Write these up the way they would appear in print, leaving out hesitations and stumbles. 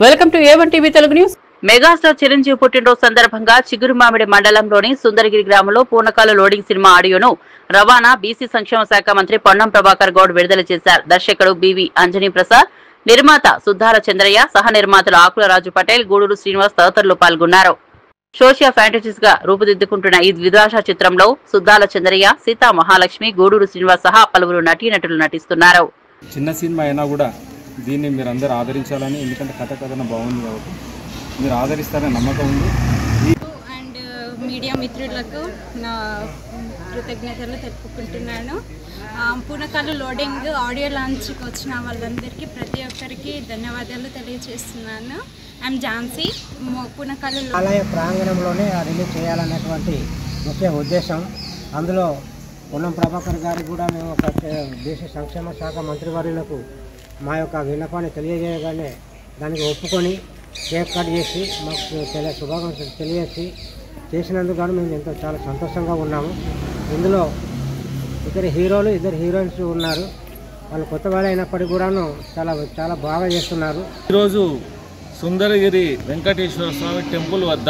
Welcome to A1 TV Telugu news. Megastar Chiranjeevi పుట్టినరోజు సందర్భంగా చిగురుమామిడి మండలంలోని సుందరగిరి గ్రామంలో పూర్ణకాల లోడింగ్ సినిమా ఆడియోను రవాణా బీసీ సంక్షేమ శాఖ మంత్రి పొన్నం ప్రభాకర్ గౌడ్ విడుదల చేశారు. దర్శకుడు బివి అంజనీ ప్రసాద్, నిర్మాత సుద్దాల చంద్రయ్య, సహ నిర్మాతలు ఆకుల రాజు పటేల్, గూడూరు శ్రీనివాస్ తదితరులు పాల్గొన్నారు. సోషియా ఫ్యాంటసీస్ గా రూపుదిద్దుకుంటున్న ఈ ద్విభాష చిత్రంలో సుద్దాల చంద్రయ్య, సీతా మహాలక్ష్మి, గూడూరు శ్రీనివాస్ సహా పలువురు నటీనటులు నటిస్తున్నారు. చిన్న సినిమా అయినా కూడా దీన్ని మీరు అందరూ ఆదరించాలని, ఎందుకంటే కథనం బాగుంది కాబట్టి మీరు ఆదరిస్తారని నమ్మకం ఉంది. అండ్ మీడియా మిత్రులకు నా కృతజ్ఞతలు తెలుపుకుంటున్నాను. పూర్ణకాలు లోడింగ్ ఆడియో లాంచ్కి వచ్చిన వాళ్ళందరికీ ప్రతి ఒక్కరికి ధన్యవాదాలు తెలియజేస్తున్నాను. ఐఎమ్ ఝాన్సీ. పూర్ణకాలు ఆలయ ప్రాంగణంలోనే రిలీజ్ చేయాలనేటువంటి ముఖ్య ఉద్దేశం. అందులో పొన్నం ప్రభాకర్ గారికి కూడా మేము ఒక దేశ సంక్షేమ శాఖ మంత్రివర్యులకు మా యొక్క విన్నపాన్ని తెలియజేయగానే దానికి ఒప్పుకొని కేక్ కట్ చేసి మాకు శుభాకాంక్షలు తెలియజేసి చేసినందుకు కానీ మేము ఎంతో చాలా సంతోషంగా ఉన్నాము. ఇందులో ఇద్దరు హీరోలు, ఇద్దరు హీరోయిన్స్ ఉన్నారు. వాళ్ళు కొత్త వాళ్ళు అయినప్పటికీ కూడాను చాలా బాగా చేస్తున్నారు. ఈరోజు సుందరగిరి వెంకటేశ్వర స్వామి టెంపుల్ వద్ద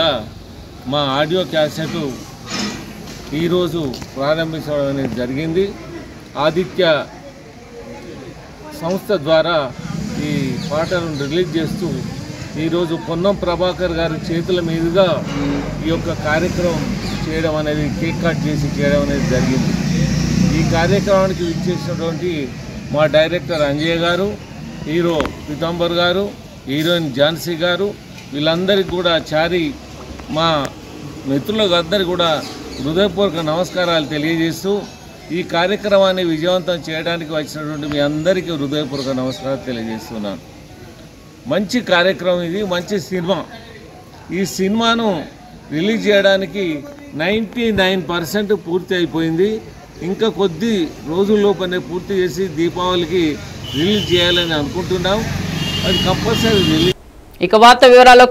మా ఆడియో క్యాసెట్ ఈరోజు ప్రారంభించడం అనేది జరిగింది. ఆదిత్య సంస్థ ద్వారా ఈ పాటలను రిలీజ్ చేస్తూ ఈరోజు పొన్నం ప్రభాకర్ గారి చేతుల మీదుగా ఈ యొక్క కార్యక్రమం చేయడం అనేది, కేక్ కట్ చేసి చేయడం అనేది జరిగింది. ఈ కార్యక్రమానికి విచ్చేసినటువంటి మా డైరెక్టర్ అంజయ్య గారు, హీరో పీతాంబర్ గారు, హీరోయిన్ ఝాన్సీ గారు, వీళ్ళందరికీ కూడా చారి మా మిత్రులకు అందరికీ కూడా హృదయపూర్వక నమస్కారాలు తెలియజేస్తూ ఈ కార్యక్రమాన్ని విజయవంతం చేయడానికి వచ్చినటువంటి మీ అందరికీ హృదయపూర్వక నమస్కారాలు తెలియజేస్తున్నాను. మంచి కార్యక్రమం ఇది, మంచి సినిమా. ఈ సినిమాను రిలీజ్ చేయడానికి 99% పూర్తి అయిపోయింది. ఇంకా కొద్ది రోజుల్లోపనే పూర్తి చేసి దీపావళికి రిలీజ్ చేయాలని అనుకుంటున్నాం. అది కంపల్సరీ రిలీజ్. ఇక వార్త వివరాలు